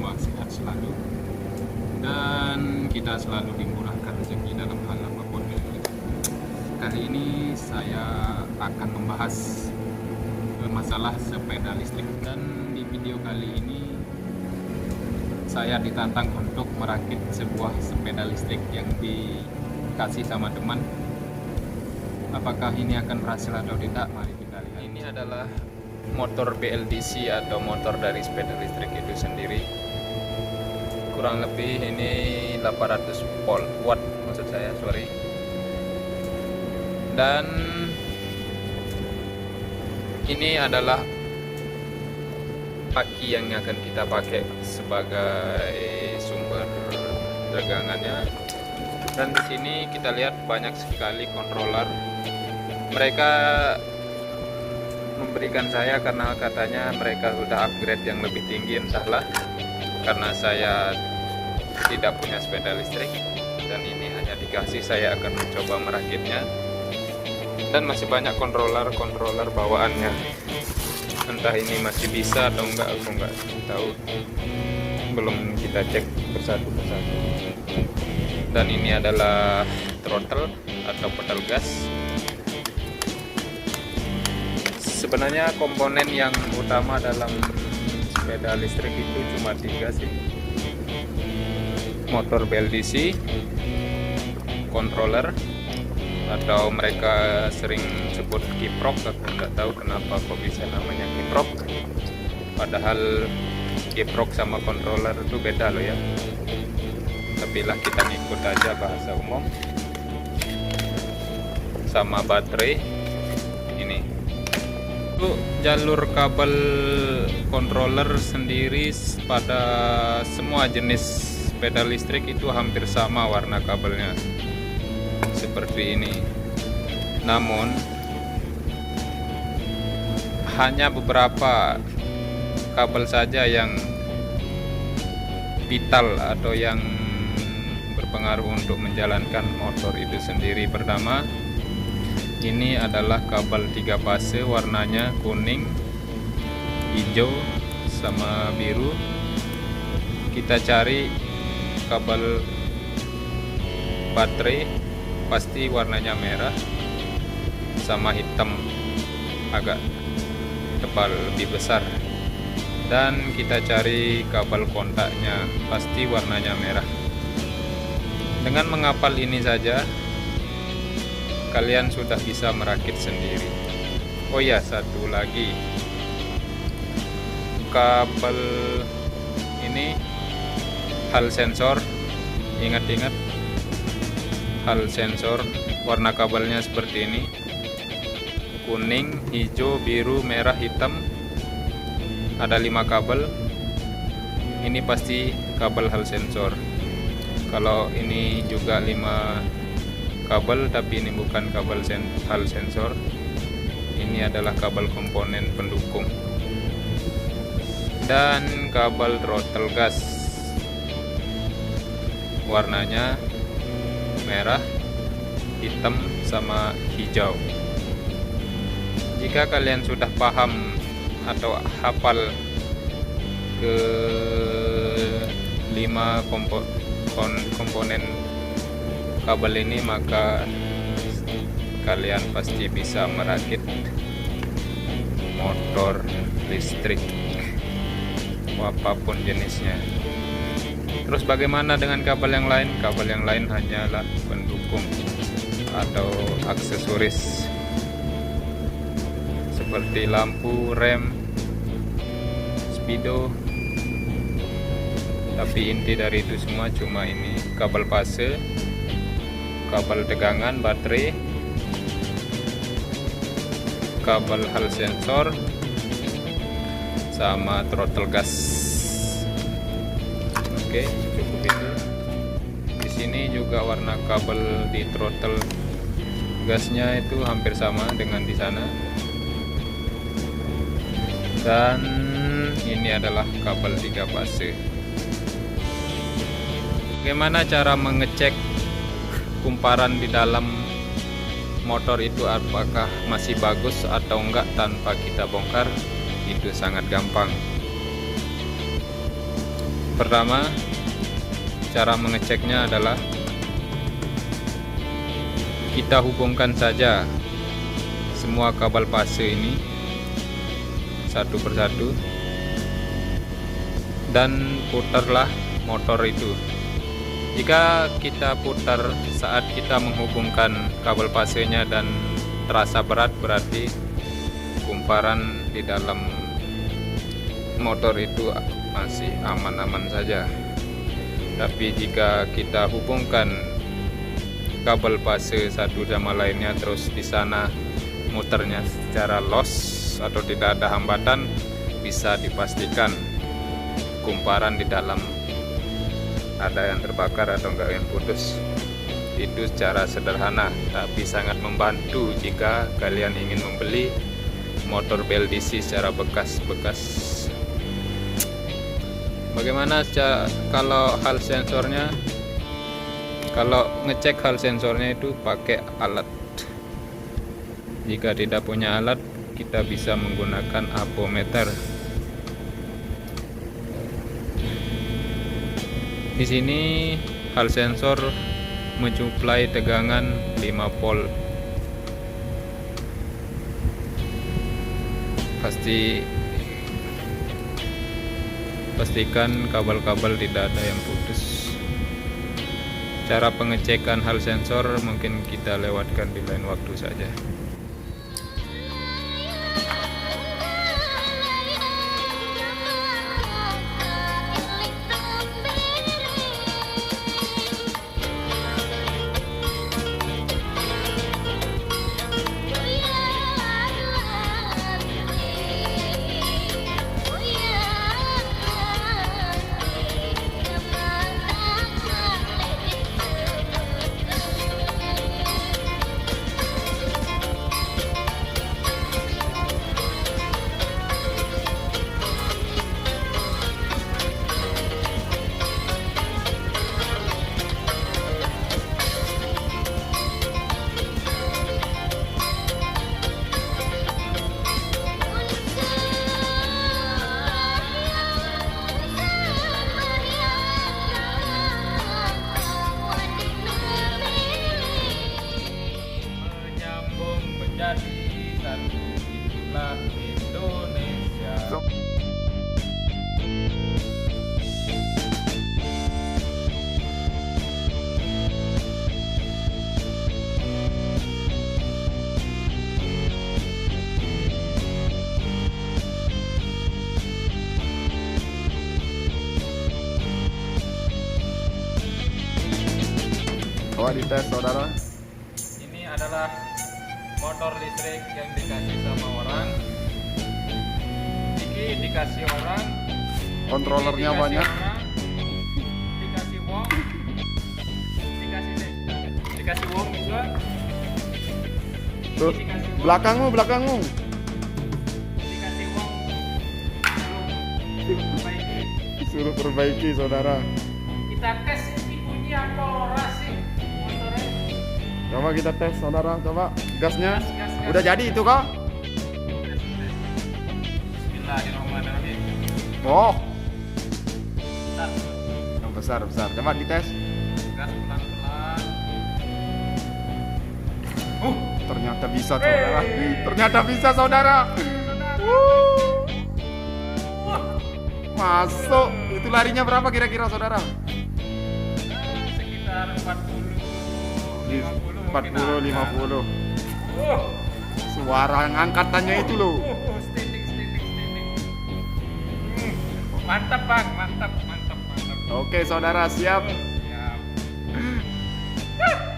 semua sehat selalu dan kita selalu dimurahkan rezeki dalam hal apapun. Kali ini saya akan membahas masalah sepeda listrik, dan di video kali ini saya ditantang untuk merakit sebuah sepeda listrik yang dikasih sama teman. Apakah ini akan berhasil atau tidak? Mari kita lihat. Ini adalah motor BLDC atau motor dari sepeda listrik itu sendiri. Kurang lebih ini 800 watt maksud saya, sorry. Dan ini adalah aki yang akan kita pakai sebagai sumber tegangannya. Dan di sini kita lihat banyak sekali controller. Mereka memberikan saya karena katanya mereka sudah upgrade yang lebih tinggi, entahlah. Karena saya tidak punya sepeda listrik dan ini hanya dikasih, saya akan mencoba merakitnya. Dan masih banyak controller bawaannya. Entah ini masih bisa atau enggak, aku enggak tahu. Belum kita cek persatu. Dan ini adalah throttle atau pedal gas. Sebenarnya komponen yang utama dalam sepeda listrik itu cuma 3 sih. Motor BLDC, controller, atau mereka sering sebut kiprok. Aku nggak tahu kenapa kok bisa namanya kiprok, padahal kiprok sama controller itu beda loh ya. Tapi lah kita ngikut aja bahasa umum. Sama baterai ini. Untuk jalur kabel controller sendiri pada semua jenis sepeda listrik itu hampir sama warna kabelnya, seperti ini. Namun hanya beberapa kabel saja yang vital atau yang berpengaruh untuk menjalankan motor itu sendiri. Pertama, ini adalah kabel 3 fase, warnanya kuning, hijau, sama biru. Kita cari kabel baterai, pasti warnanya merah sama hitam agak tebal lebih besar. Dan kita cari kabel kontaknya, pasti warnanya merah. Dengan menghafal ini saja kalian sudah bisa merakit sendiri. Oh ya, satu lagi, kabel ini hal sensor, ingat-ingat hal sensor. Warna kabelnya seperti ini, kuning, hijau, biru, merah, hitam. Ada 5 kabel. Ini pasti kabel hal sensor. Kalau ini juga 5 kabel, tapi ini bukan kabel hal sensor. Ini adalah kabel komponen pendukung. Dan kabel throttle gas, warnanya merah, hitam, sama hijau. Jika kalian sudah paham atau hafal ke 5 komponen kabel ini, maka kalian pasti bisa merakit motor listrik apapun jenisnya. Terus bagaimana dengan kabel yang lain? Kabel yang lain hanyalah pendukung atau aksesoris seperti lampu, rem, speedo. Tapi inti dari itu semua cuma ini: kabel fase, kabel tegangan baterai, kabel hal sensor, sama throttle gas. Oke, cukup itu. Di sini juga warna kabel di throttle gasnya itu hampir sama dengan di sana. Dan ini adalah kabel 3 fase. Bagaimana cara mengecek kumparan di dalam motor itu apakah masih bagus atau enggak tanpa kita bongkar? Itu sangat gampang. pertama, cara mengeceknya adalah kita hubungkan saja semua kabel fase ini satu persatu dan putarlah motor itu. Jika kita putar saat kita menghubungkan kabel fasenya dan terasa berat, berarti kumparan di dalam motor itu masih aman-aman saja. Tapi jika kita hubungkan kabel fase satu sama lainnya terus di sana muternya secara loss atau tidak ada hambatan, bisa dipastikan kumparan di dalam ada yang terbakar atau enggak yang putus. Itu secara sederhana tapi sangat membantu jika kalian ingin membeli motor BLDC secara bekas-bekas. Bagaimana kalau hal sensornya? Kalau ngecek hal sensornya itu pakai alat. Jika tidak punya alat, kita bisa menggunakan ampometer. Di sini hal sensor mensuplai tegangan 5 volt. Pastikan kabel-kabel tidak ada yang putus. Cara pengecekan hal sensor mungkin kita lewatkan di lain waktu saja. Satu, itulah Indonesia. Coba dites saudara. Ini adalah motor listrik yang dikasih sama orang. Ini dikasih orang. Kontrolernya dikasih banyak. Orang, dikasih wong. Dikasih wong juga. Tuh, belakangmu. Dikasih wong. Suruh perbaiki saudara. Kita tes ini bunyi apa ora sih motornya. Coba kita tes saudara, coba gasnya. Gas. Udah jadi itu kah? Bismillahirrahmanirrahim. Oh, Bentar. besar. Coba dites. Gas pelan-pelan. Ternyata bisa saudara. Masuk. Itu larinya berapa kira-kira saudara? Sekitar 40 50 Suara angkatannya itu loh. Standing. Mantap bang, mantap. Oke saudara, siap. Siap.